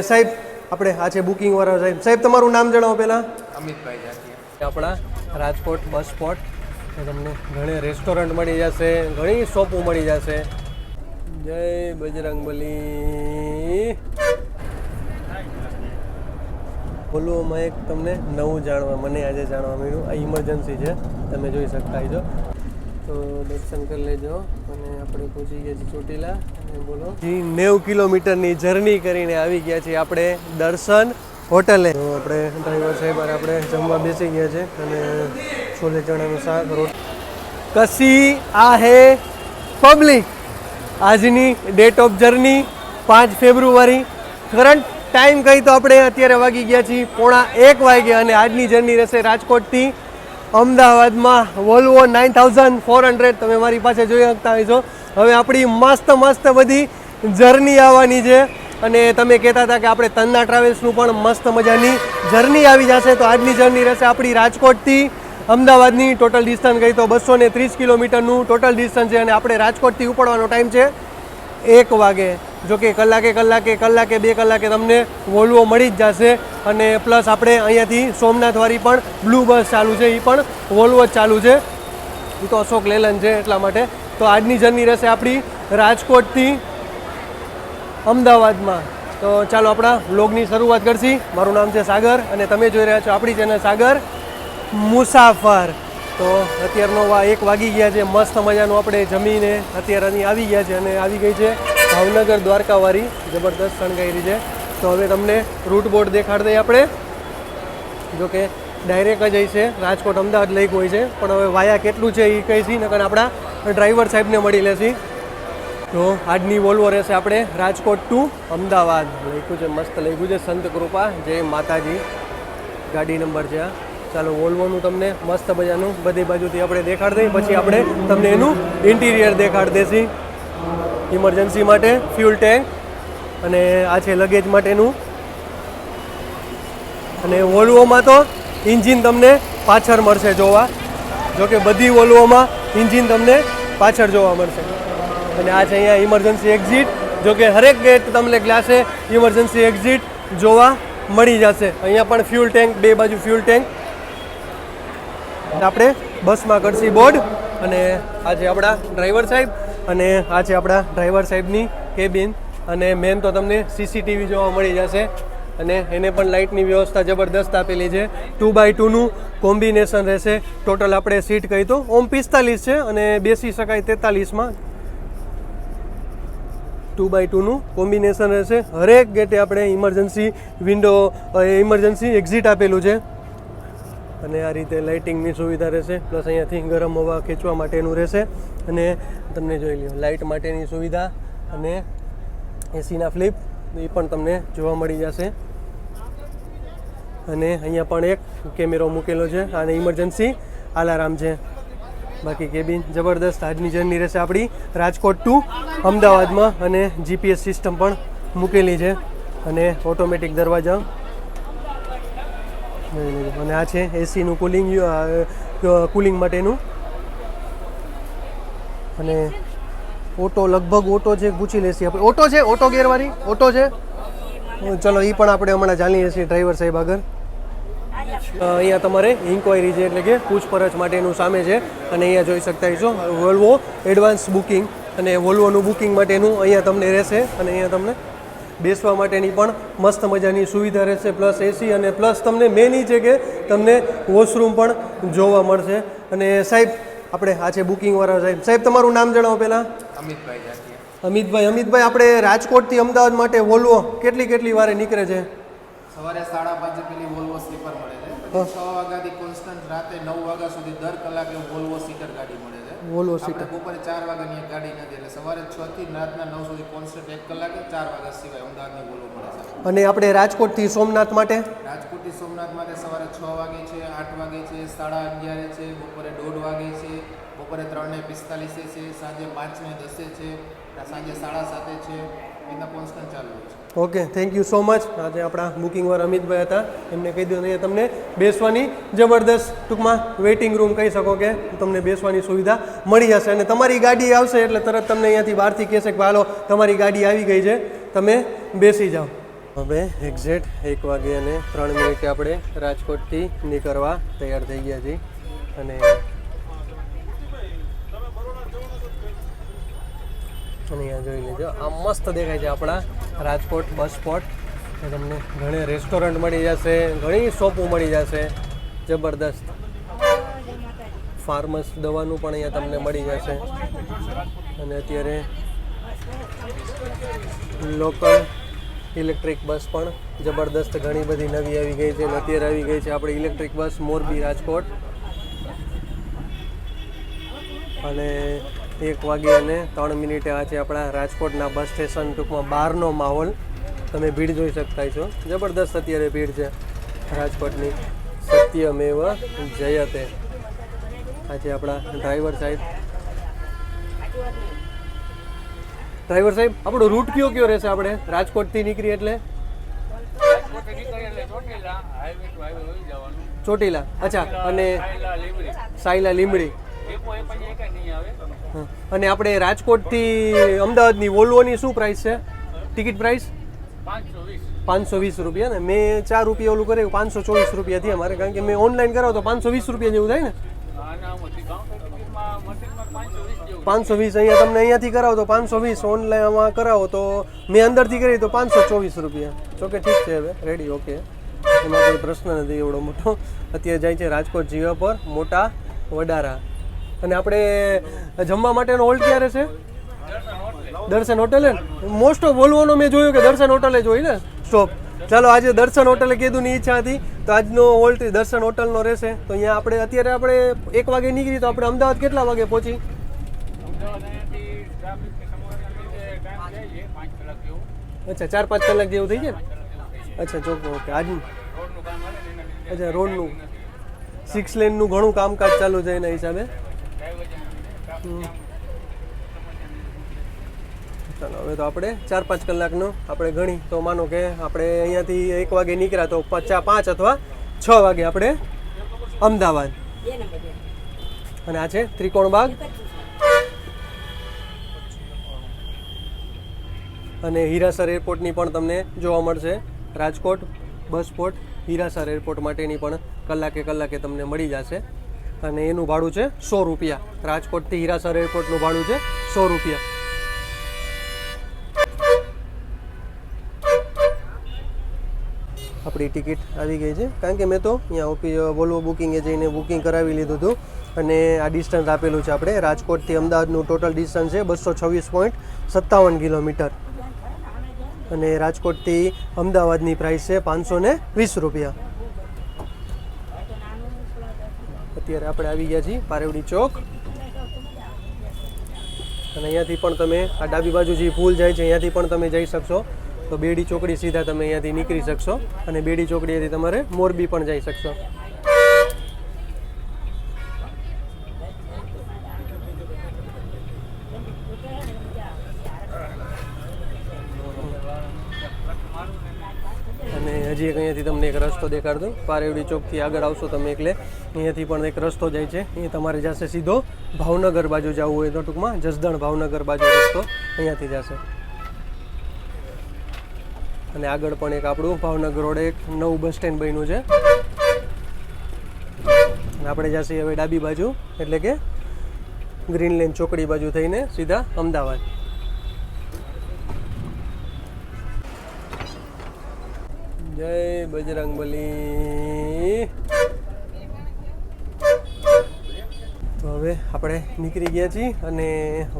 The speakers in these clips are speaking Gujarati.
સાહેબ આપણે આ છે બુકિંગ વાળા સાહેબ. સાહેબ તમારું નામ જણાવો પહેલાં. અમિતભાઈ જાતિયા. આપણા રાજકોટ બસ સ્પોટ તમને ઘણી રેસ્ટોરન્ટ મળી જશે, ઘણી શોપો મળી જશે. જય બજરંગબલી. બોલવામાં એક તમને નવું જાણવા મને આજે જાણવા મળ્યું. આ ઇમરજન્સી છે, તમે જોઈ શકતા છો. તો દર્શન કરી લેજો અને આપણે પહોંચી ગયા છીએ ચોટીલા. અને બોલો 90 કિલોમીટરની જર્ની કરીને આવી ગયા છીએ આપણે દર્શન હોટલે. તો આપણે ડ્રાઈવર સાહેબ આપણે જમવા બેસી ગયા છે અને છોલે ચણાનું શાક રોટી. કસી આ હે પબ્લિક. આજની date of journey 5 February. Current time કહી તો આપણે અત્યારે વાગી ગયા છીએ 1:15 વાગ્યા અને આજની જર્ની રહેશે રાજકોટથી અમદાવાદમાં વોલ્વો 9400. તમે મારી પાસે જોઈ શકતા હોય છો. હવે આપણી મસ્ત બધી જર્ની આવવાની છે અને તમે કહેતા હતા કે આપણે તન્ના ટ્રાવેલ્સનું પણ મસ્ત મજાની જર્ની આવી જશે. તો આજની જર્ની રહેશે આપણી રાજકોટથી અમદાવાદની. ટોટલ ડિસ્ટન્સ કહી તો 230 કિલોમીટરનું ટોટલ ડિસ્ટન્સ છે અને આપણે રાજકોટથી ઉપડવાનો ટાઈમ છે 1 વાગે. જો કે કલાકે 2 કલાકે તમને વોલ્વો મળી જ જશે. અને પ્લસ આપણે અહીંયાથી સોમનાથવાળી પણ બ્લુ બસ ચાલુ છે, એ પણ વોલ્વો જ ચાલુ છે. એ તો અશોક લેલન છે એટલા માટે. તો આજની જર્ની રહેશે આપણી રાજકોટથી અમદાવાદમાં. તો ચાલો આપણા વ્લોગની શરૂઆત કરશી. મારું નામ છે સાગર અને તમે જોઈ રહ્યા છો આપણી ચેનલ સાગર મુસાફર. તો અત્યારનો 1 વાગી ગયા છે. મસ્ત મજાનું આપણે જમીને અત્યારે અહીં આવી ગયા છે અને આવી ગઈ છે ભાવનગર દ્વારકાવાળી જબરદસ્ત શણગારી છે. તો હવે તમને રૂટ બોર્ડ દેખાડી દઈએ આપણે. જો કે ડાયરેક્ટ જ છે રાજકોટ અમદાવાદ લખ્યું હોય છે, પણ હવે વાયા કેટલું છે એ કહીશી નકર આપણા ડ્રાઈવર સાહેબને મળી લેશી. તો આજની વોલ્વો રહેશે આપણે રાજકોટ ટુ અમદાવાદ. લખ્યું છે, મસ્ત લખ્યું છે સંત કૃપા જય માતાજી ગાડી નંબર છે આ. ચાલો વોલ્વોનું તમને મસ્ત મજાનું બધી બાજુથી આપણે દેખાડી દઈએ, પછી આપણે તમને એનું ઇન્ટિરિયર દેખાડી દઈશી. ઇમરજન્સી માટે ફ્યુલ ટેન્ક અને આ છે લગેજ માટેનું. અને વોલ્વોમાં તો ઇન્જિન તમને પાછળ મળશે જોવા. જો કે બધી વોલ્વોમાં ઇન્જિન તમને પાછળ જોવા મળશે. અને આ છે અહીંયા ઇમરજન્સી એક્ઝિટ. જો કે હરેક ગેટ તમને ગ્લાસે ઇમરજન્સી એક્ઝિટ જોવા મળી જશે. અહીંયા પણ ફ્યુલ ટેન્ક, બે બાજુ ફ્યુલ ટેન્ક. આપણે બસમાં કરશી બોર્ડ. અને આ છે આપણા ડ્રાઈવર સાહેબ અને આ છે આપણા ડ્રાઈવર સાહેબની કેબિન. અને મેન તો તમને સીસીટીવી જોવા મળી જશે અને એને પણ લાઇટની વ્યવસ્થા જબરદસ્ત આપેલી છે. 2x2નું કોમ્બિનેશન રહેશે. ટોટલ આપણે સીટ કહી તો ઓમ 45 છે અને બેસી શકાય 43માં. 2x2નું કોમ્બિનેશન રહેશે. હરેક ગેટે આપણે ઇમરજન્સી વિન્ડો, ઇમરજન્સી એક્ઝિટ આપેલું છે. અને આ રીતે લાઇટિંગની સુવિધા રહેશે. પ્લસ અહીંયાથી ગરમ હવા ખેંચવા માટેનું રહેશે. અને તમને જોઈ લો લાઇટ માટેની સુવિધા અને એસીના ફ્લિપ એ પણ તમને જોવા મળી જશે. અને અહીંયા પણ એક કેમેરો મૂકેલો છે અને ઇમરજન્સી અલાર્મ છે. બાકી કેબિન જબરદસ્ત. આજની જર્ની રહેશે આપણી રાજકોટ ટુ અમદાવાદમાં અને જીપીએસ સિસ્ટમ પણ મૂકેલી છે અને ઓટોમેટિક દરવાજા. અને આ છે એસીનું કુલિંગ માટેનું. અને ઓટો લગભગ ઓટો છે, પૂછી લેશી આપણે. ઓટો છે, ઓટો ગેરવાળી ઓટો છે. ચલો એ પણ આપણે હમણાં જાણીએ છીએ ડ્રાઈવર સાહેબ આગળ. અહીંયા તમારે ઇન્ક્વાયરી છે એટલે કે પૂછપરછ માટેનું સામે છે. અને અહીંયા જોઈ શકતા છો વોલ્વો એડવાન્સ બુકિંગ. અને વોલ્વોનું બુકિંગ માટેનું અહીંયા તમને રહેશે. અને અહીંયા તમને બેસવા માટેની પણ મસ્ત મજાની સુવિધા રહેશે. પ્લસ એસી અને પ્લસ તમને મેન એ છે કે તમને વોશરૂમ પણ જોવા મળશે. અને સાહેબ આપણે આ છે બુકિંગ વાળા સાહેબ. સાહેબ તમારું નામ જણાવો પહેલાં. અમિતભાઈ જાતિયા. અમિતભાઈ આપણે રાજકોટથી અમદાવાદ માટે વોલ્વો કેટલી વારે નીકળે છે? સવારે 5:30 પેલી વોલ્વો સ્લીપર મળે છે. પછી 6 વાગ્યાથી કોન્સ્ટન્ટ રાતે 9 વાગ્યા સુધી દર કલાકે વોલ્વો સીટર ગાડી મળે છે. વોલ્વો સીટર બપોરે 4 વાગ્યાની એક ગાડી નથી, એટલે સવારે 6 થી રાતના 9 સુધી કોન્સ્ટન્ટ 1 કલાકે 4 વાગ્યા સિવાય અમદાવાદની વોલ્વો મળે છે. અને આપણે રાજકોટથી સોમનાથ માટે સવારે 6 વાગે છે, 8 વાગે છે, 11:30 છે, બપોરે 1:30 વાગે છે, બપોરે 3:45 છે, સાંજે 5:10 છે, સાંજે 7:30 છે. એના કોન્સ્ટન્ટ ચાલુ છે. Okay, thank you so much. આજે આપણા બુકિંગવાળા અમિતભાઈ હતા. એમને કહી દીધું અહીંયા તમને બેસવાની જબરદસ્ત ટૂંકમાં વેઇટિંગ રૂમ કહી શકો કે તમને બેસવાની સુવિધા મળી જશે. અને તમારી ગાડી આવશે એટલે તરત તમને અહીંયાથી બહારથી કહેશે કે હાલો તમારી ગાડી આવી ગઈ છે, તમે બેસી જાઓ. હવે એક્ઝેક્ટ 1 વાગે અને 3 મિનિટે આપણે રાજકોટથી નીકળવા તૈયાર થઈ ગયા છીએ અને અહીંયા જોઈ લેજો આ મસ્ત દેખાય છે આપણા રાજકોટ બસ સ્પોટ. તમને ઘણી રેસ્ટોરન્ટ મળી જશે, ઘણી શોપો મળી જશે, જબરદસ્ત ફાર્મસ દવાનું પણ અહીંયા તમને મળી જશે. અને અત્યારે લોકલ ઇલેક્ટ્રિક બસ પણ જબરદસ્ત ઘણી બધી નવી આવી ગઈ છે. અને અત્યારે આવી ગઈ છે આપણી ઇલેક્ટ્રિક બસ મોરબી રાજકોટ. અને 1 વાગે અને 3 મિનિટે આ છે આપણા રાજકોટના બસ સ્ટેશન. ટૂંકમાં બહારનો માહોલ તમે ભીડ જોઈ શકતા છો. જબરદસ્ત અત્યારે ભીડ છે રાજકોટની. સત્યમેવ જયતે. આ છે આપણા ડ્રાઈવર સાહેબ. ડ્રાઈવર સાહેબ આપણો રૂટ કયો રહેશે? આપણે રાજકોટથી નીકળીએ એટલે ચોટીલા. અચ્છા. અને સાયલા લીંબડી. અને આપણે રાજકોટથી અમદાવાદની વોલ્વોની શું પ્રાઇસ છે? ટિકિટ પ્રાઇસ 520 રૂપિયા ને. મેં 4 રૂપિયા ઓલું કર્યું 524 રૂપિયા થયા અમારે, કારણ કે મેં ઓનલાઈન કરાવો તો 520 રૂપિયા જેવું થાય ને. 520 અહીંયા તમને અહીંયાથી કરાવો તો 520, ઓનલાઈનમાં કરાવો તો મેં અંદરથી કરી તો 524 રૂપિયા. જોકે ઠીક છે, હવે રેડી, ઓકે, એમાં કોઈ પ્રશ્ન નથી એવડો મોટો. અત્યારે જાય છે રાજકોટ જીવા પર મોટા વડારા. અને આપણે જમવા માટેનો હોલ્ટ ક્યારે છે? દર્શન હોટલે. મોસ્ટ ઓફ વોલ્વોનો મેં જોયું કે દર્શન હોટલે જ હોય ને સ્ટોપ. ચાલો આજે દર્શન હોટલે કીધુંની ઈચ્છા હતી તો આજનો હોલ્ટ દર્શન હોટલનો રહેશે. તો અહીંયા અત્યારે આપણે 1 વાગે નીકળી તો આપણે અમદાવાદ કેટલા વાગે પહોંચી? અચ્છા 4-5 કલાક જેવું થઈ જાય. અચ્છા ચોખ્ખું, ઓકે. આજનું અચ્છા રોડનું 6 લેનનું ઘણું કામકાજ ચાલુ છે એના હિસાબે. ચાલો હવે તો આપણે 4-5 કલાકનું આપણે ગણી તો માનો કે આપણે અહીંયાથી 1 વાગે નીકળ્યા તો 5 અથવા 6 વાગે આપણે અમદાવાદ. અને આ છે ત્રિકોણબાગ. અને હીરાસર એરપોર્ટની પણ તમને જોવા મળશે. રાજકોટ બસ સ્પોટ હીરાસર એરપોર્ટ માટેની પણ કલાકે તમને મળી જશે. અને એનું ભાડું છે 100 રૂપિયા. રાજકોટથી હીરાસર એરપોર્ટનું ભાડું છે 100 રૂપિયા. આપણી ટિકિટ આવી ગઈ છે, કારણ કે મેં તો અહીંયા વોલ્વો બુકિંગે જઈને બુકિંગ કરાવી લીધું હતું. અને આ ડિસ્ટન્સ આપેલું છે આપણે રાજકોટથી અમદાવાદનું ટોટલ ડિસ્ટન્સ છે 226.57 કિલોમીટર. અને રાજકોટથી અમદાવાદની પ્રાઇસ છે 520 રૂપિયા. અત્યારે આપણે આવી ગયા છીએ પારેવડી ચોક. અને અહીંયાથી પણ તમે આ ડાબી બાજુ જે પુલ જાય છે અહીંયાથી પણ તમે જઈ શકશો. તો બેડી ચોકડી સીધા તમે અહીંયાથી નીકળી શકશો. અને બેડી ચોકડીએથી તમારે મોરબી પણ જઈ શકશો. અને હજી અહીંયાથી તમને એક રસ્તો દેખાડ દઉં. પારેવડી ચોકથી આગળ આવશો તમે એટલે અહીંયાથી પણ એક રસ્તો જાય છે. એ તમારે જશે સીધો ભાવનગર બાજુ જવું હોય તો, ટૂંકમાં જસદણ ભાવનગર બાજુ રસ્તો અહીંયાથી જશે. અને આગળ પણ એક આપણું ભાવનગર રોડ એક નવું બસ સ્ટેન્ડ બન્યું છે. અને આપણે જઈએ હવે ડાબી બાજુ, એટલે કે ગ્રીન લેન ચોકડી બાજુ થઈને સીધા અમદાવાદ. જય બજરંગબલી. તો હવે આપણે નીકળી ગયા છીએ અને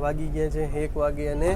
વાગી ગયા છે 1 વાગે અને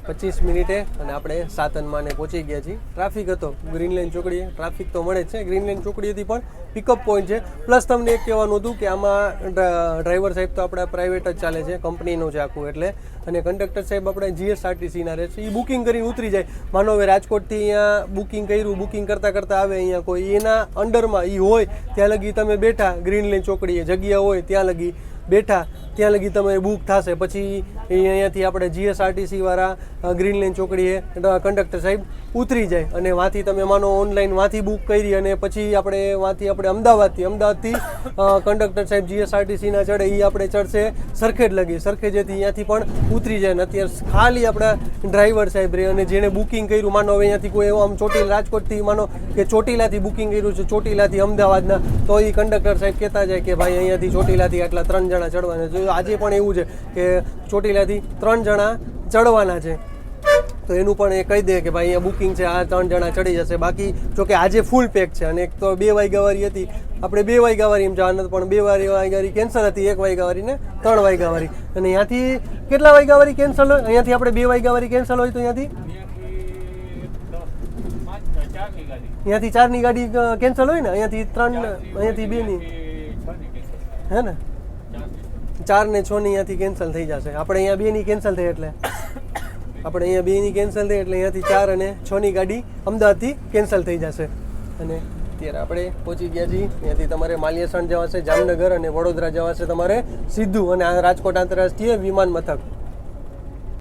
25 મિનિટે. અને આપણે સાતનમાને પહોંચી ગયા છીએ. ટ્રાફિક હતો ગ્રીન લેન ચોકડીએ, ટ્રાફિક તો મળે જ છે. ગ્રીન લેન ચોકડીએથી પણ પિકઅપ પોઈન્ટ છે. પ્લસ તમને એક કહેવાનું હતું કે આમાં ડ્રાઈવર સાહેબ તો આપણા પ્રાઇવેટ જ ચાલે છે, કંપનીનું છે આખું એટલે. અને કંડક્ટર સાહેબ આપણે GSRTCના રહે છે. એ બુકિંગ કરીને ઉતરી જાય. માનો હવે રાજકોટથી અહીંયા બુકિંગ કર્યું, બુકિંગ કરતાં આવે અહીંયા કોઈ એના અંડરમાં એ હોય ત્યાં લગી તમે બેઠા ગ્રીન લેન ચોકડીએ, જગ્યા હોય ત્યાં લગી બેઠા, ત્યાં લગી તમે બુક થશે. પછી અહીંયાથી આપણે GSRTC વાળા ગ્રીન લેન ચોકડીએ કંડક્ટર સાહેબ ઉતરી જાય અને વાંથી તમે માનો ઓનલાઈન વાંથી બુક કરી અને પછી આપણે વાંથી આપણે અમદાવાદથી કંડક્ટર સાહેબ GSRTCના ચડે એ આપણે ચડશે સરખેજ લગી. સરખેજેથી અહીંયાથી પણ ઉતરી જાય ને અત્યારે ખાલી આપણા ડ્રાઈવર સાહેબ રહે અને જેણે બુકિંગ કર્યું, માનો હવે અહીંયાથી કોઈ એવો આમ રાજકોટથી માનો કે ચોટીલાથી બુકિંગ કર્યું છે, ચોટીલાથી અમદાવાદના, તો એ કંડક્ટર સાહેબ કહેતા જાય કે ભાઈ અહીંયાથી ચોટીલાથી આટલા 3 જણા ચડવાના છે. આજે પણ એવું છે કે ચોટીલાથી 3 જણા ચડવાના છે, તો એનું પણ એ કહી દે કે ભાઈ અહીંયા બુકિંગ છે, આ 3 જણા ચડી જશે. બાકી જોકે આજે ફૂલ પેક છે અને એક તો 2 વાગ્યાવાળી હતી, આપણે 2 વાગ્યાવાળી એમ જવાનું પણ 2 વાગ્યાવાળી કેન્સલ હતી, 1 વાગ્યાવાળી ને 3 વાગ્યાવાળી. અને અહીંયાથી કેટલા વાગ્યાવાળી કેન્સલ હોય? અહીંયાથી આપણે 2 વાગ્યાવાળી કેન્સલ હોય તો અહીંયાથી 4ની ગાડી કેન્સલ હોય ને, અહીંયાથી 3, અહીંયાથી 2ની હે ને, 4 ને 6 ની અહીંયાથી કેન્સલ થઈ જશે. આપણે અહીંયા 2ની કેન્સલ થઈ એટલે અહીંયા 2ની કેન્સલ થઈ એટલે અહીંયાથી 4 અને 6ની ગાડી અમદાવાદથી કેન્સલ થઈ જશે. અને અત્યારે આપણે પહોંચી ગયા છીએ. અહીંયાથી તમારે માલિયાસણ જવાશે જામનગર અને વડોદરા જવાશે તમારે સીધું, અને આ રાજકોટ આંતરરાષ્ટ્રીય વિમાન મથક.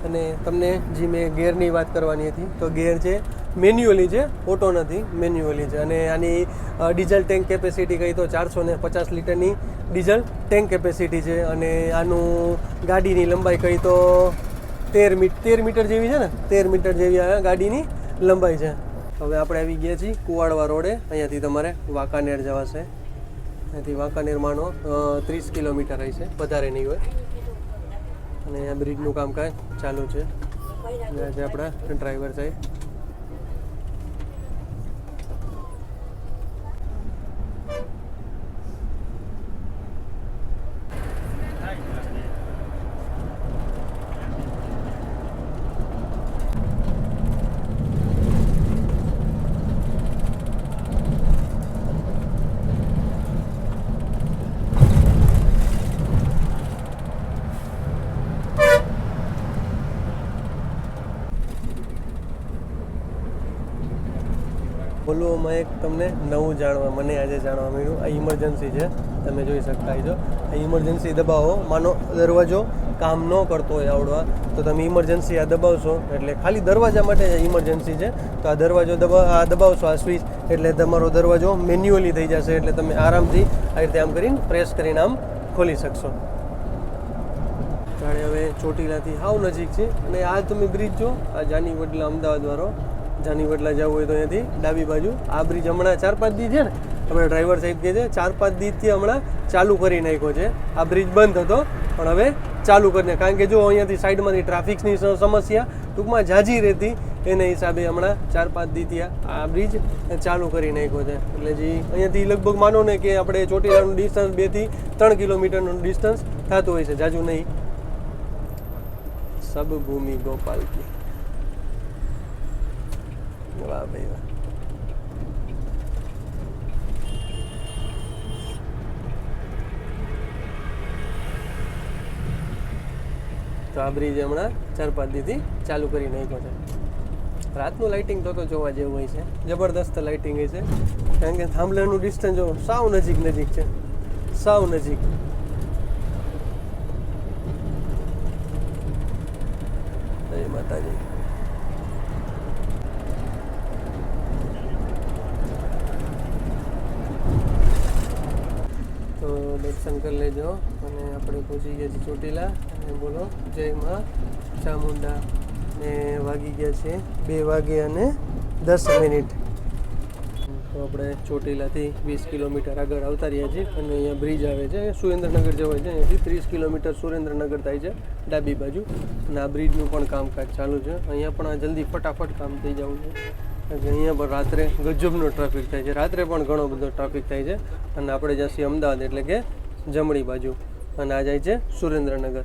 અને તમને જે મેં ગેરની વાત કરવાની હતી, તો ગેર છે મેન્યુઅલી છે, ઓટો નથી, મેન્યુઅલી છે. અને આની ડીઝલ ટેન્ક કેપેસિટી કહી તો 450 લીટરની ડીઝલ ટેન્ક કેપેસિટી છે. અને આનું ગાડીની લંબાઈ કહી તો 13 મીટર જેવી છે ને, 13 મીટર જેવી આ ગાડીની લંબાઈ છે. હવે આપણે આવી ગયા છીએ કુવાડવા રોડે. અહીંયાથી તમારે વાંકાનેર જવાશે. અહીંયાથી વાંકાનેર માનો 30 કિલોમીટર હશે, વધારે નહીં હોય. અને અહીંયા બ્રિજનું કામકાજ ચાલુ છે. અહીંયા છે આપણા ડ્રાઈવર સાહેબ. બોલવામાં એક તમને નવું મને આજે જાણવા મળ્યું. આ ઇમરજન્સી છે, તમે જોઈ શકતા છો. આ ઇમરજન્સી દબાવો, માનો દરવાજો કામ ન કરતો હોય આવડવા, તો તમે ઇમરજન્સી આ દબાવશો એટલે ખાલી દરવાજા માટે ઇમરજન્સી છે. તો આ દરવાજો દબાવશો, આ સ્વિચ, એટલે તમારો દરવાજો મેન્યુઅલી થઈ જશે. એટલે તમે આરામથી આ રીતે આમ કરીને પ્રેસ કરીને આમ ખોલી શકશો. જાણે હવે ચોટીલાથી હાવ નજીક છે. અને આ તમે બ્રિજ જો, આ જાની વડલા અમદાવાદવાળો, જાની વડલા જવું હોય તો અહીંયાથી ડાબી બાજુ આ બ્રિજ હમણાં 4-5 દી છે ને, આપણે ડ્રાઈવર સાહેબ કહે છે 4-5 દીથી હમણાં ચાલુ કરી નાખ્યો છે. આ બ્રિજ બંધ હતો પણ હવે ચાલુ કરીને, કારણ કે જો અહીંયાથી સાઈડમાંથી ટ્રાફિકની સમસ્યા ટૂંકમાં ઝાઝી રહેતી, એને હિસાબે હમણાં 4-5 દીથી આ બ્રિજ ચાલુ કરી નાખ્યો છે. એટલે જે અહીંયાથી લગભગ માનો ને કે આપણે ચોટીલાનું ડિસ્ટન્સ 2 થી 3 કિલોમીટરનું ડિસ્ટન્સ થતું હોય છે, ઝાઝું નહીં. સબ ભૂમિ ગોપાલ કી વાહ ભાઈ વાહ. તો આ બ્રિજ હમણાં 4-5 દીથી ચાલુ કરી નાખ્યો છે. રાતનું લાઇટિંગ તો જોવા જેવું હોય છે, જબરદસ્ત લાઇટિંગ હોય છે. કારણ કે થાંભલાનું ડિસ્ટન્સ જો સાવ નજીક છે, સાવ નજીક. જય માતાજી. તો દર્શન કરી લેજો. અને આપણે પહોંચી ગયા છીએ ચોટીલા. અને બોલો જય મા ચામુંડા. ને વાગી ગયા છે 2 વાગે અને 10 મિનિટ. તો આપણે ચોટીલાથી 20 કિલોમીટર આગળ આવતા રહ્યા છીએ. અને અહીંયા બ્રિજ આવે છે, સુરેન્દ્રનગર જવાય છે. અહીંયાથી 30 કિલોમીટર સુરેન્દ્રનગર થાય છે ડાબી બાજુ. અને આ બ્રિજનું પણ કામકાજ ચાલુ છે. અહીંયા પણ જલ્દી ફટાફટ કામ થઈ જવું છે. અહીંયા પણ રાત્રે ગજબનો ટ્રાફિક થાય છે, રાત્રે પણ ઘણો બધો ટ્રાફિક થાય છે. અને આપણે જઈશું અમદાવાદ, એટલે કે જમણી બાજુ. અને આ જાય છે સુરેન્દ્રનગર.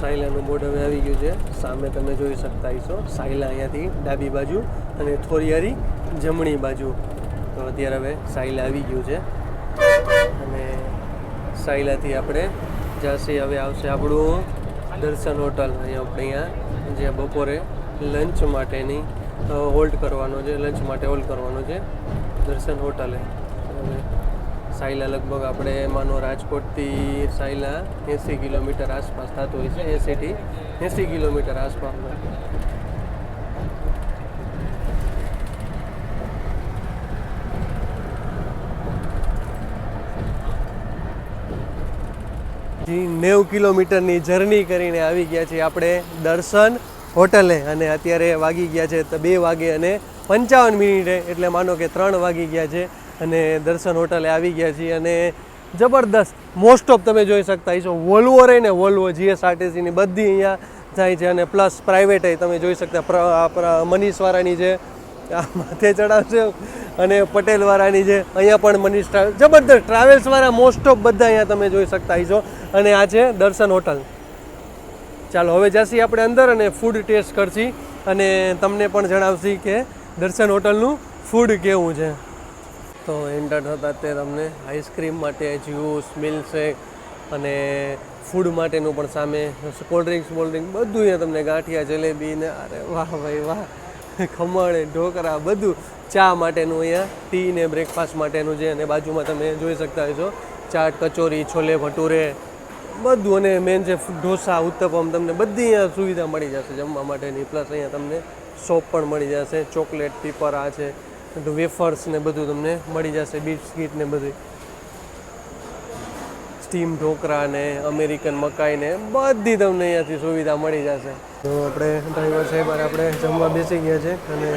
સાયલાનું બોર્ડ હવે આવી ગયું છે, સામે તમે જોઈ શકતા હશો. સાયલા અહીંયાથી ડાબી બાજુ અને થોરિયારી જમણી બાજુ. તો અત્યારે હવે સાયલા આવી ગયું છે. અને સાયલાથી આપણે જશે, હવે આવશે આપણું દર્શન હોટલ. અહીંયા જ્યાં બપોરે લંચ માટેની હોલ્ડ કરવાનો છે, લંચ માટે હોલ્ડ કરવાનો છે દર્શન હોટલે. હવે સાયલા લગભગ આપણે માનો રાજકોટથી સાયલા 80 કિલોમીટર આસપાસ થતું હોય છે, 80 થી 80 કિલોમીટર આસપાસમાં. જી 90 કિલોમીટરની જર્ની કરીને આવી ગયા છીએ આપણે દર્શન હોટલે, અને અત્યારે વાગી ગયા છે 2 વાગે અને 55 મિનિટે, એટલે માનો કે 3 વાગી ગયા છે અને દર્શન હોટલે આવી ગયા છીએ. અને જબરદસ્ત મોસ્ટ ઓફ તમે જોઈ શકતા છો વોલ્વો રહે ને, વોલ્વો GSRTCની બધી અહીંયા જાય છે, અને પ્લસ પ્રાઇવેટ તમે જોઈ શકતા મનીષવાળાની છે માથે ચડાવશે, અને પટેલવાળાની છે અહીંયા પણ મનીષ ટ્રાવેલ, જબરદસ્ત ટ્રાવેલ્સવાળા મોસ્ટ ઓફ બધા અહીંયા તમે જોઈ શકતા છો. અને આ છે દર્શન હોટલ. ચાલો હવે જઈશું આપણે અંદર અને ફૂડ ટેસ્ટ કરશી અને તમને પણ જણાવશી કે દર્શન હોટલનું ફૂડ કેવું છે. તો એન્ટર થતાં તે તમને આઈસ્ક્રીમ માટે જ્યુસ, મિલ્કશેક અને ફૂડ માટેનું પણ સામે કોલ્ડ ડ્રિંક્સ બધું અહીંયા તમને ગાંઠિયા, જલેબી ને અરે વાહ ભાઈ વાહ, ખમણ, ઢોકળા બધું, ચા માટેનું અહીંયા ટી ને બ્રેકફાસ્ટ માટેનું છે. અને બાજુમાં તમે જોઈ શકતા હશો ચાટ, કચોરી, છોલે ભટુરે બધું, અને મેન છે ઢોસા, ઉત્તપમ, તમને બધી અહીંયા સુવિધા મળી જશે જમવા માટેની. પ્લસ અહીંયા તમને સોપ પણ મળી જશે, ચોકલેટ, પીપર આ છે, વેફર્સ ને બધું તમને મળી જશે, બિસ્કીટ ને બધું, સ્ટીમ ઢોકળા ને અમેરિકન મકાઈ ને બધી તમને અહીંયાથી સુવિધા મળી જશે. તો આપણે ડ્રાઈવર સાહેબ આપણે જમવા બેસી ગયા છે, અને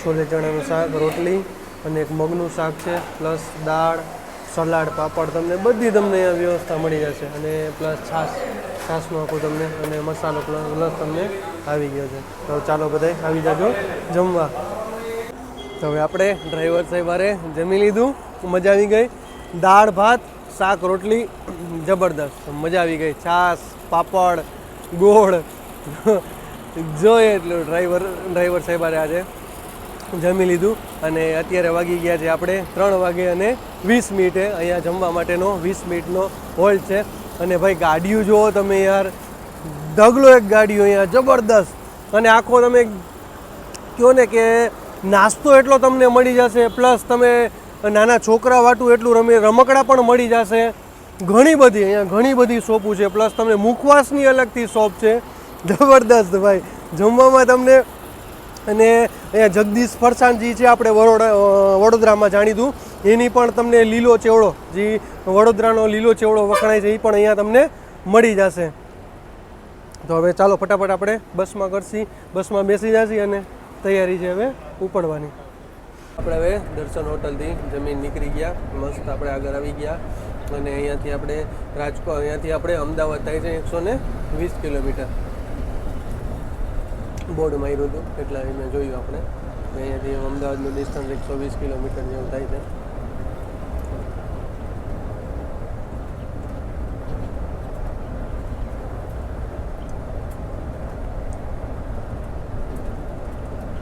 છોલે ચણાનું શાક, રોટલી અને એક મગનું શાક છે, પ્લસ દાળ, સલાડ, પાપડ, તમને બધી તમને અહીંયા વ્યવસ્થા મળી જશે. અને પ્લસ છાશનું આખું તમને, અને મસાલો પ્લસ તમને આવી ગયો છે. તો ચાલો બધાય આવી જાજો જમવા. તો હવે આપણે ડ્રાઈવર સાહેબ હારે જમી લીધું, મજા આવી ગઈ. દાળ ભાત, શાક, રોટલી જબરદસ્ત, મજા આવી ગઈ. છાશ, પાપડ, ગોળ જોઈએ એટલું ડ્રાઈવર સાહેબ હારે આજે જમી લીધું. અને અત્યારે વાગી ગયા છે આપણે 3 વાગે અને 20 મિનિટે. અહીંયા જમવા માટેનો 20 મિનિટનો હોલ્ડ છે. અને ભાઈ ગાડીઓ જુઓ તમે યાર, ઢગલો એક ગાડીઓ અહીંયા જબરદસ્ત. અને આખો તમે કહો ને કે નાસ્તો એટલો તમને મળી જશે, પ્લસ તમે નાના છોકરા વાટું એટલું રમકડા પણ મળી જશે. ઘણી બધી શોપો છે, પ્લસ તમને મુખવાસની અલગથી શોપ છે. જબરદસ્ત ભાઈ જમવામાં તમને. અને અહીંયા જગદીશ ફરસાણજી છે આપણે વડોદરામાં જાણીતું, એની પણ તમને લીલો ચેવડો, જે વડોદરાનો લીલો ચેવડો વખણાય છે, એ પણ અહીંયા તમને મળી જશે. તો હવે ચાલો ફટાફટ આપણે બસમાં બેસી જશી અને તૈયારી છે હવે ઉપડવાની. આપણે હવે દર્શન હોટલથી જમીન નીકળી ગયા, મસ્ત આપણે આગળ આવી ગયા. અને અહીંયાથી આપણે અમદાવાદ થાય છે 120 કિલોમીટર. બોર્ડ માર્યું હતું એટલે મેં જોયું આપણે અહીંયાથી અમદાવાદનું ડિસ્ટન્સ 120 કિલોમીટર જેવું થાય છે.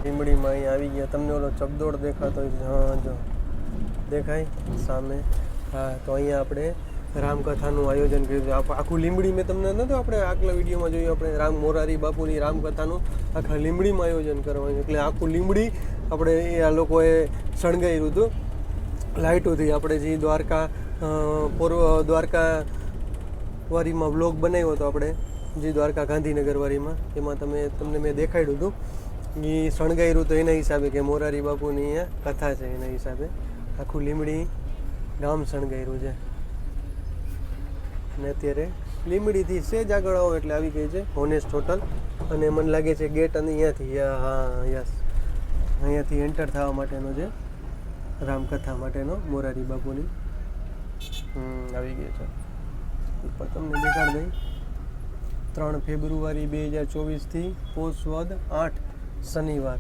લીંબડીમાં અહીંયા આવી ગયા. તમને ઓલો ચકદોડ દેખાતો હોય છે? હા જો દેખાય સામે. હા, તો અહીંયા આપણે રામકથાનું આયોજન કર્યું છે. આખું લીંબડી મેં તમને નહોતું આપણે આગલા વિડીયોમાં જોયું, આપણે મોરારી બાપુની રામકથાનું આખા લીંબડીમાં આયોજન કરવાનું. એટલે આખું લીંબડી આપણે આ લોકોએ શણગાર્યું હતું લાઇટોથી. આપણે જે દ્વારકા વારીમાં બ્લોગ બનાવ્યો હતો આપણે, જે દ્વારકા ગાંધીનગર વારીમાં, એમાં તમને મેં દેખાડ્યું હતું. એ શણગાર્યું તો એના હિસાબે કે મોરારી બાપુની અહીંયા કથા છે, એના હિસાબે આખું લીંબડી ગામ શણગાર્યું છે. અને અત્યારે લીંબડીથી સેજ આગળ આવો એટલે આવી ગઈ છે હોનેસ્ટ હોટલ. અને મને લાગે છે ગેટ અને અહીંયાથી, હા યસ, અહીંયાથી એન્ટર થવા માટેનો છે રામકથા માટેનો મોરારી બાપુની. આવી ગઈ છે ઉપર, તમને દેખાડ દઈ. 3 ફેબ્રુઆરી 2024 પોષ વદ 8 શનિવાર.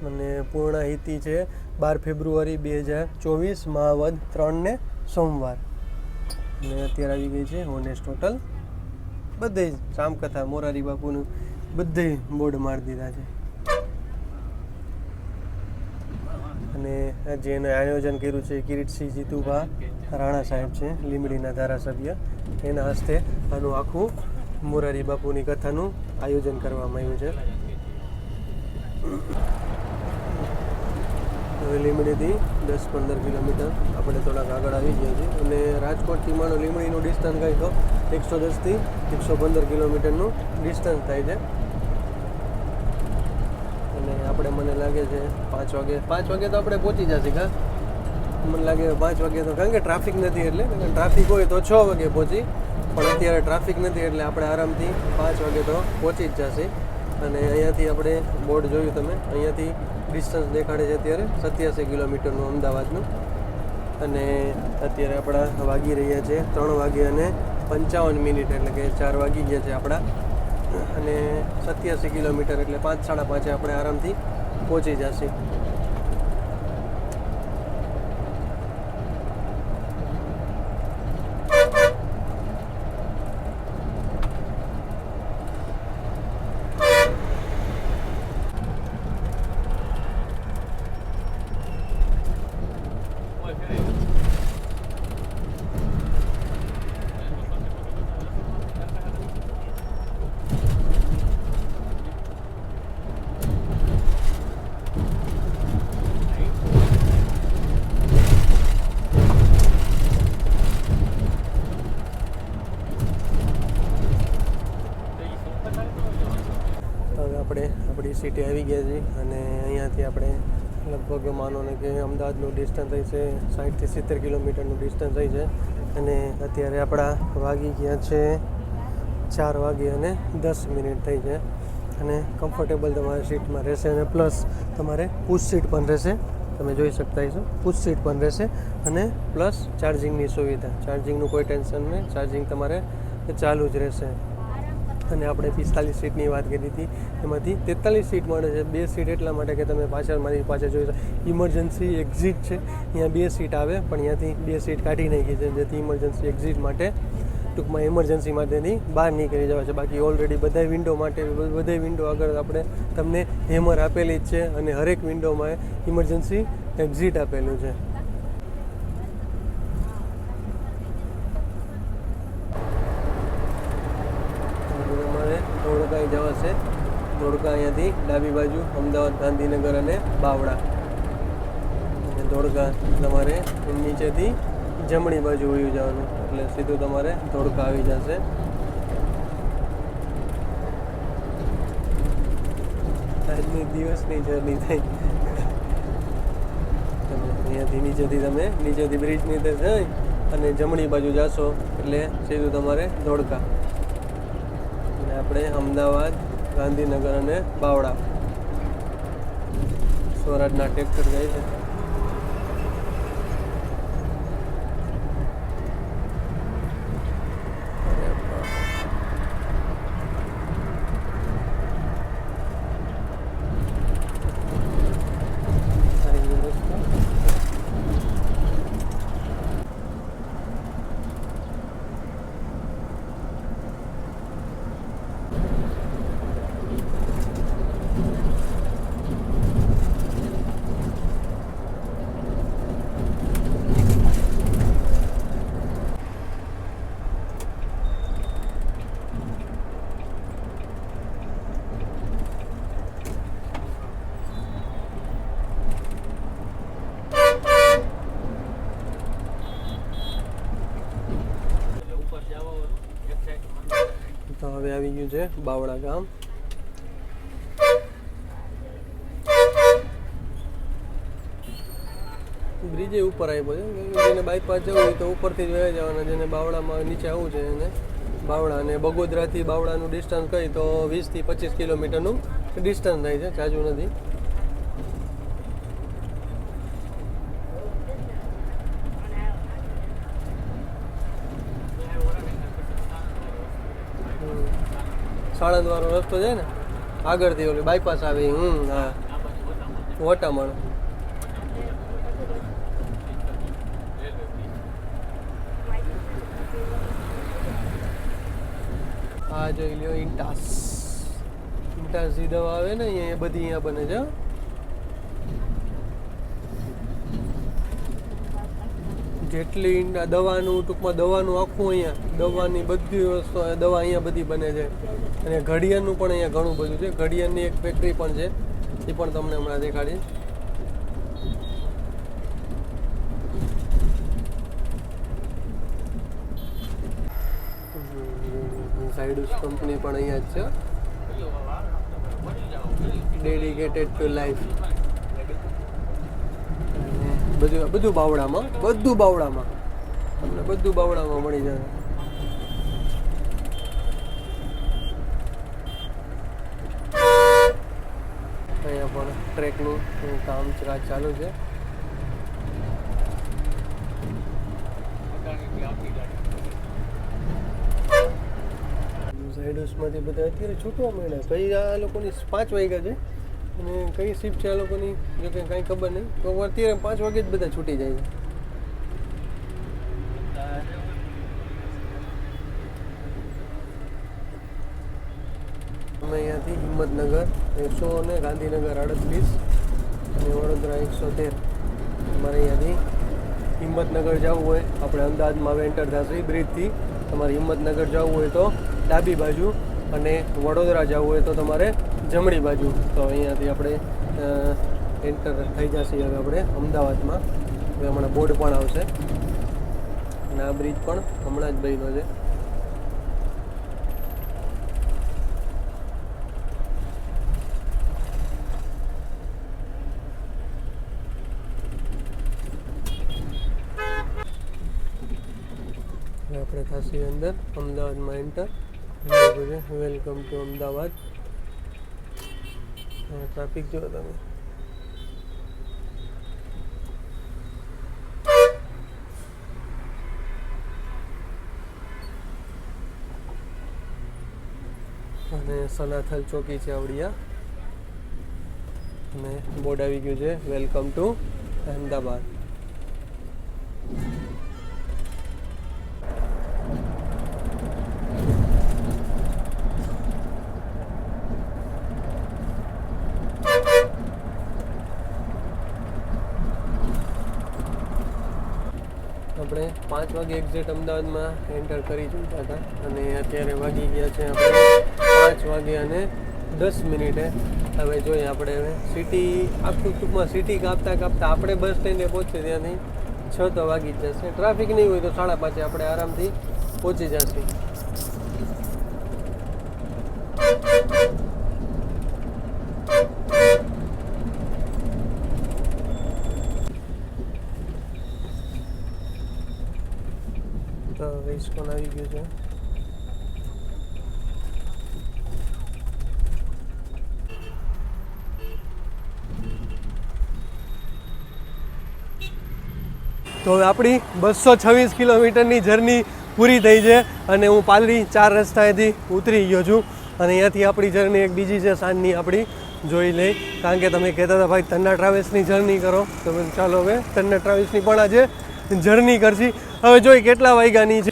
અને પૂર્ણાહિતિ છે 12 ફેબ્રુઆરી 2024 મહાવદ 3 ને સોમવાર. અને અત્યારે આવી ગઈ છે હોનેસ્ટ હોટલ. બધે રામકથા મોરારી બાપુનું બધે બોર્ડ મારી દીધા છે. અને જેને આયોજન કર્યું છે કિરીટસિંહ જીતુભા રાણા સાહેબ છે, લીંબડીના ધારાસભ્ય, એના હસ્તે આનું આખું મોરારી બાપુની કથાનું આયોજન કરવામાં આવ્યું છે. હવે લીંબડીથી 10-15 કિલોમીટર આપણે થોડાક આગળ આવી ગયા છીએ અને રાજકોટથી માનો લીંબડીનું ડિસ્ટન્સ કાંઈ તો 110થી 115 કિલોમીટરનું ડિસ્ટન્સ થાય છે. અને આપણે મને લાગે છે 5 વાગે તો આપણે પહોંચી જશે. કાં મને લાગે 5 વાગે તો, કારણ કે ટ્રાફિક નથી, એટલે ટ્રાફિક હોય તો 6 વાગે પહોંચી, પણ અત્યારે ટ્રાફિક નથી એટલે આપણે આરામથી 5 વાગે તો પહોંચી જ જશે. અને અહીંયાથી આપણે બોર્ડ જોયું તમે, અહીંયાથી ડિસ્ટન્સ દેખાડે છે અત્યારે 87 કિલોમીટરનું અમદાવાદનું. અને અત્યારે આપણા વાગી રહ્યા છે 3:55, એટલે કે 4 વાગી ગયા છે આપણા. અને 87 કિલોમીટર એટલે 5-5:30 આપણે આરામથી પહોંચી જશે. આપણી સિટી આવી ગયા છે અને અહીંયાથી આપણે લગભગ માનો ને કે અમદાવાદનું ડિસ્ટન્સ થઈ છે 60થી 70 કિલોમીટરનું ડિસ્ટન્સ થઈ છે. અને અત્યારે આપણા વાગી ગયા છે 4:10 થઈ છે. અને કમ્ફર્ટેબલ તમારી સીટમાં રહેશે અને પ્લસ તમારે પુશ સીટ પણ રહેશે, તમે જોઈ શકતા હશો. પુશ સીટ પણ રહેશે અને પ્લસ ચાર્જિંગની સુવિધા, ચાર્જિંગનું કોઈ ટેન્શન નહીં, ચાર્જિંગ તમારે ચાલુ જ રહેશે. અને આપણે 45 સીટની વાત કરી હતી, એમાંથી 43 સીટ મળે છે. 2 સીટ એટલા માટે કે તમે મારી પાછળ જોઈ શકો, ઇમરજન્સી એક્ઝિટ છે, અહીંયા 2 સીટ આવે, પણ અહીંયાથી 2 સીટ કાઢી નાખી છે, જેથી ઇમરજન્સી એક્ઝિટ માટે ટૂંકમાં ઇમરજન્સી માટેની બહાર નીકળી જવા છે. બાકી ઓલરેડી બધા વિન્ડો માટે, બધા વિન્ડો આગળ આપણે તમને હેમર આપેલી જ છે અને હરેક વિન્ડોમાં ઇમરજન્સી એક્ઝિટ આપેલું છે. ધોળકા જવાશે. ધોળકા અહીંયાથી ડાબી બાજુ અમદાવાદ, ગાંધીનગર અને બાવળા. અને ધોળકા તમારે નીચેથી જમણી બાજુ વયું જવાનું એટલે સીધું તમારે ધોળકા આવી જશે. આજની દિવસની જર્ની થઈ. અહીંયાથી નીચેથી બ્રિજની અંદર જઈ અને જમણી બાજુ જશો એટલે સીધું તમારે ધોળકા. આપણે અમદાવાદ, ગાંધીનગર અને બાવળા. સ્વરાજના ટ્રેક્ટર જાય છે. તો હવે આવી ગયું છે બાવળા ગામ. બ્રિજે ઉપર આવ્યો છે, જેને બાયપાસ જવું હોય તો ઉપરથી જ વયા જવાના, જેને બાવળામાં નીચે આવવું છે એને બાવળા. અને બગોદરાથી બાવળાનું ડિસ્ટન્સ કહી તો 20થી 25 કિલોમીટરનું ડિસ્ટન્સ થાય છે, જાજુ નથી. સાણંદ વાળો રસ્તો છે ને, આગળથી ઓલી બાયપાસ આવી. હા, વટામણ. આ જોઈ લ્યો ઇન્ટાસ જે દવા આવે ને અહીંયા, બધી અહીંયા બને છે. જેટલી દવાનું ટૂંકમાં દવાનું આખું અહીંયા દવાની બધી વસ્તુ દવા અહીંયા બધી બને છે અને ઘડિયાળનું પણ અહીંયા ઘણું બધું છે. ઘડિયાળની એક ફેક્ટરી પણ છે, એ પણ તમને હમણાં દેખાડીશ. ઝાયડસ કંપની પણ અહીંયા જ છે, ડેડિકેટેડ ટુ લાઈફ. બધું બાવડામાં તમને બધું બાવડામાં મળી જાય. અહીંયા પણ ટ્રેકનું કામ ચાલુ છે. ઝાયડસમાંથી બધા અત્યારે છૂટવા માંડ્યા. કઈ આ લોકોની 5 વાગ્યા છે અને કઈ શિફ્ટ છે આ લોકોની જો કે કાંઈ ખબર નહીં. તો અત્યારે 5 વાગે જ બધા છૂટી જાય છે. અમે અહીંયાથી હિંમતનગર 100 અને ગાંધીનગર 38 અને વડોદરા 113. અમારે અહીંયાથી હિંમતનગર જવું હોય, આપણે અમદાવાદમાં હવે એન્ટર થશે બ્રિજથી. તમારે હિંમતનગર જવું હોય તો ડાબી બાજુ અને વડોદરા જવું હોય તો તમારે જમણી બાજુ. તો અહીંયાથી આપણે એન્ટર થઈ જશે હવે આપણે અમદાવાદમાં. હવે હમણાં બોર્ડ પણ આવશે અને આ બ્રિજ પણ હમણાં જ બન્યો છે. આપણે થશે અંદર અમદાવાદમાં enter. Welcome to Ahmedabad. Traffic જો તમે. અને સનાથલ ચોકી છે આવડિયા અને બોર્ડ આવી ગયું છે વેલકમ ટુ અમદાવાદ. આપણે 5 વાગે એક્ઝેક્ટ અમદાવાદમાં એન્ટર કરી ચૂક્યા હતા અને અત્યારે વાગી ગયા છે આપણે 5 વાગે અને 10 મિનિટે. હવે જોઈએ આપણે હવે સિટી આખું ટૂંકમાં સિટી કાપતા આપણે બસ સ્ટેન્ડે પહોંચીએ ત્યાંથી 6 તો વાગી જ જશે. ટ્રાફિક નહીં હોય તો 5:30 આપણે આરામથી પહોંચી જશે. તો ઇસ્કોન આવી ગયું છે. તો હવે આપણી 226 કિલોમીટરની જર્ની પૂરી થઈ છે અને હું પાલડી 4 રસ્તાએથી ઉતરી ગયો છું. અને અહીંયાથી આપણી જર્ની એક બીજી છે સાંજની આપણી જોઈ લઈ. કારણ કે તમે કહેતા હતા ભાઈ તન્ના ટ્રાવેલ્સની જર્ની કરો, તો ચાલો હવે તન્ના ટ્રાવેલ્સની પણ આજે જર્ની કરશી. હવે જોઈ કેટલા વાગ્યાની છે.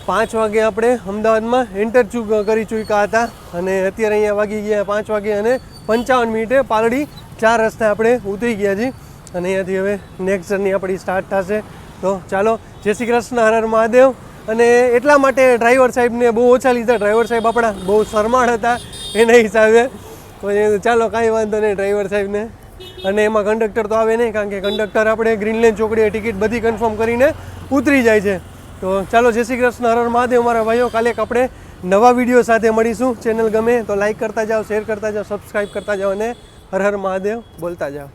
5 વાગે આપણે અમદાવાદમાં એન્ટર કરી ચૂક્યા હતા અને અત્યારે અહીંયા વાગી ગયા 5 વાગે અને 55 મિનિટે પાલડી 4 રસ્તા આપણે ઉતરી ગયા છીએ. અને અહીંયાથી હવે નેક્સ્ટ જર્ની આપણી સ્ટાર્ટ થશે. તો ચાલો, જય શ્રી કૃષ્ણ, હર હર મહાદેવ. અને એટલા માટે ડ્રાઈવર સાહેબને બહુ ઓછા લીધા. ડ્રાઈવર સાહેબ આપણા બહુ શરમાળ હતા એના હિસાબે. ચાલો કાંઈ વાંધો નહીં ડ્રાઈવર સાહેબને. અને એમાં કંડક્ટર તો આવે નહીં, કારણ કે કંડક્ટર આપણે ગ્રીનલેન્ડ ચોકડીએ ટિકિટ બધી કન્ફર્મ કરીને ઉતરી જાય છે. તો ચાલો, જય શ્રી કૃષ્ણ, હર હર મહાદેવ મારા ભાઈઓ. કાલે આપણે નવા વિડીયો સાથે મળીશું. ચેનલ ગમે તો લાઈક કરતા જાઓ, શેર કરતા જાઓ, સબસ્ક્રાઈબ કરતા જાઓ અને હર હર મહાદેવ બોલતા જાઓ.